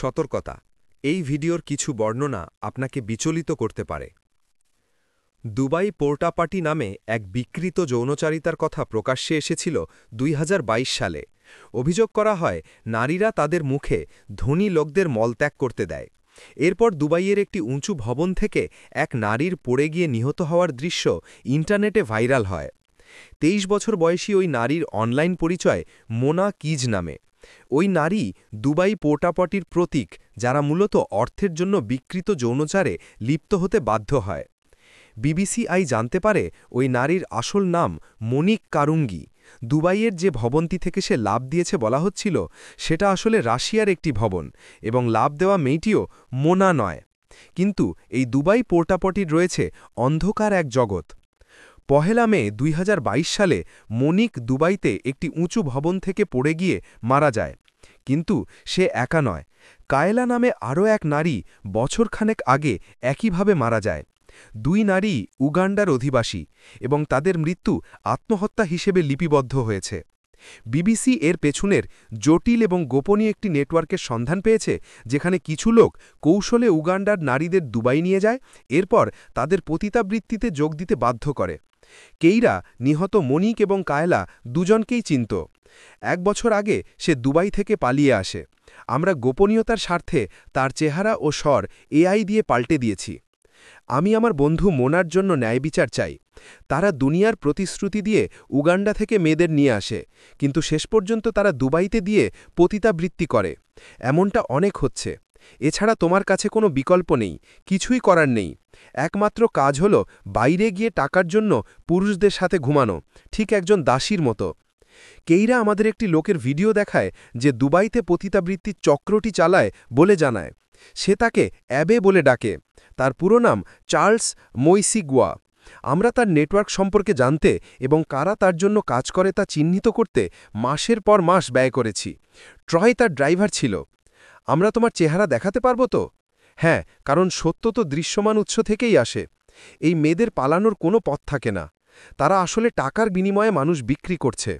সতর্কতা, এই ভিডিওর কিছু বর্ণনা আপনাকে বিচলিত করতে পারে। দুবাই পোর্টা পার্টি নামে এক বিকৃত যৌনচারিতার কথা প্রকাশ্যে এসেছিল ২০২২ সালে। অভিযোগ করা হয় নারীরা তাদের মুখে ধনী লোকদের মলত্যাগ করতে দেয়। এরপর দুবাইয়ের একটি উঁচু ভবন থেকে এক নারীর পড়ে গিয়ে নিহত হওয়ার দৃশ্য ইন্টারনেটে ভাইরাল হয়। ২৩ বছর বয়সী ওই নারীর অনলাইন পরিচয় মোনা কিজ নামে। ওই নারী দুবাই পোর্টাপটির প্রতীক, যারা মূলত অর্থের জন্য বিকৃত যৌনচারে লিপ্ত হতে বাধ্য হয়। বিবিসি জানতে পারে ওই নারীর আসল নাম মনিক কারুঙ্গি। দুবাইয়ের যে ভবনটি থেকে সে লাভ দিয়েছে বলা হচ্ছিল, সেটা আসলে রাশিয়ার একটি ভবন, এবং লাভ দেওয়া মেয়েটিও মোনা নয়। কিন্তু এই দুবাই পোর্টাপটির রয়েছে অন্ধকার এক জগৎ। ১ মে ২০২২ সালে মনিক দুবাইতে একটি উঁচু ভবন থেকে পড়ে গিয়ে মারা যায়। কিন্তু সে একা নয়, কায়লা নামে আরও এক নারী বছরখানেক আগে একইভাবে মারা যায়। দুই নারী উগান্ডার অধিবাসী, এবং তাদের মৃত্যু আত্মহত্যা হিসেবে লিপিবদ্ধ হয়েছে। বিবিসি এর পেছনের জটিল এবং গোপনীয় একটি নেটওয়ার্কের সন্ধান পেয়েছে, যেখানে কিছু লোক কৌশলে উগান্ডার নারীদের দুবাই নিয়ে যায়, এরপর তাদের পতিতাবৃত্তিতে যোগ দিতে বাধ্য করে। কেইরা নিহত মনিক এবং কায়লা দুজনকেই চিনত। ১ বছর আগে সে দুবাই থেকে পালিয়ে আসে। আমরা গোপনীয়তার স্বার্থে তার চেহারা ও স্বর এআই দিয়ে পাল্টে দিয়েছি। আমি আমার বন্ধু মোনার জন্য ন্যায়বিচার চাই। তারা দুনিয়ার প্রতিশ্রুতি দিয়ে উগান্ডা থেকে মেয়েদের নিয়ে আসে, কিন্তু শেষ পর্যন্ত তারা দুবাইতে দিয়ে পতিতাবৃত্তি করে। এমনটা অনেক হচ্ছে। এছাড়া তোমার কাছে কোনো বিকল্প নেই, কিছুই করার নেই। একমাত্র কাজ হল বাইরে গিয়ে টাকার জন্য পুরুষদের সাথে ঘুমানো, ঠিক একজন দাসীর মতো। কেইরা আমাদের একটি লোকের ভিডিও দেখায় যে দুবাইতে পতিতাবৃত্তির চক্রটি চালায় বলে জানায়। সে তাকে অ্যাবে বলে ডাকে। তার পুরো নাম চার্লস মইসিগুয়া। আমরা তার নেটওয়ার্ক সম্পর্কে জানতে এবং কারা তার জন্য কাজ করে তা চিহ্নিত করতে মাসের পর মাস ব্যয় করেছি। ট্রয় তার ড্রাইভার ছিল। আমরা তোমার চেহারা দেখাতে পারব তো? হ্যাঁ, কারণ সত্য তো দৃশ্যমান উৎস থেকেই আসে। এই মেয়েদের পালানোর কোনো পথ থাকে না। তারা আসলে টাকার বিনিময়ে মানুষ বিক্রি করছে।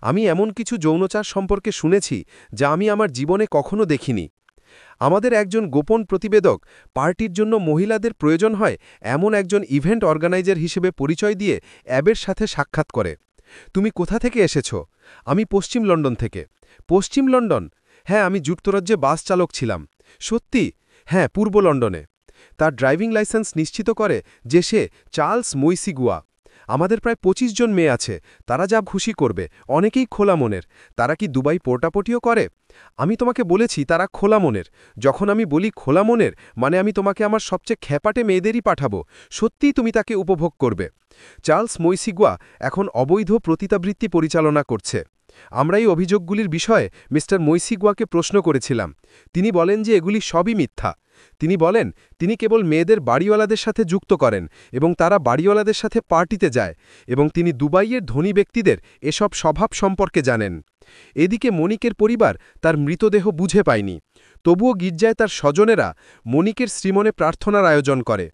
আমি এমন কিছু যৌনচার সম্পর্কে শুনেছি যা আমি আমার জীবনে কখনো দেখিনি। আমাদের একজন গোপন প্রতিবেদক পার্টির জন্য মহিলাদের প্রয়োজন হয় এমন একজন ইভেন্ট অর্গানাইজার হিসেবে পরিচয় দিয়ে অ্যাবের সাথে সাক্ষাৎ করে। তুমি কোথা থেকে এসেছ? আমি পশ্চিম লন্ডন থেকে। পশ্চিম লন্ডন? হ্যাঁ, আমি যুক্তরাজ্যে বাস চালক ছিলাম। সত্যি? হ্যাঁ, পূর্ব লন্ডনে। তার ড্রাইভিং লাইসেন্স নিশ্চিত করে যে সে চার্লস মইসিগুয়া। আমাদের প্রায় ২৫ জন মেয়ে আছে, তারা যা খুশি করবে, অনেকেই খোলা মনের। তারা কি দুবাই পোর্টাপটিও করে? আমি তোমাকে বলেছি তারা খোলা মনের। যখন আমি বলি খোলা মনের, মানে আমি তোমাকে আমার সবচেয়ে খ্যাপাটে মেয়েদেরই পাঠাবো। সত্যিই তুমি তাকে উপভোগ করবে। চার্লস মইসিগুয়া এখন অবৈধ পতিতাবৃত্তি পরিচালনা করছে। আমরা এই অভিযোগগুলির বিষয়ে মিস্টার মইসিগুয়াকে প্রশ্ন করেছিলাম। তিনি বলেন যে এগুলি সবই মিথ্যা। তিনি বলেন তিনি কেবল মেয়েদের বাড়িওয়ালাদের সাথে যুক্ত করেন এবং তারা বাড়িওয়ালাদের সাথে পার্টিতে যায়, এবং তিনি দুবাইয়ের ধনী ব্যক্তিদের এসব স্বভাব সম্পর্কে জানেন। এদিকে মনিকের পরিবার তার মৃতদেহ বুঝে পায়নি। তবুও গির্জায় তার স্বজনেরা মনিকের শ্রীমনে প্রার্থনার আয়োজন করে।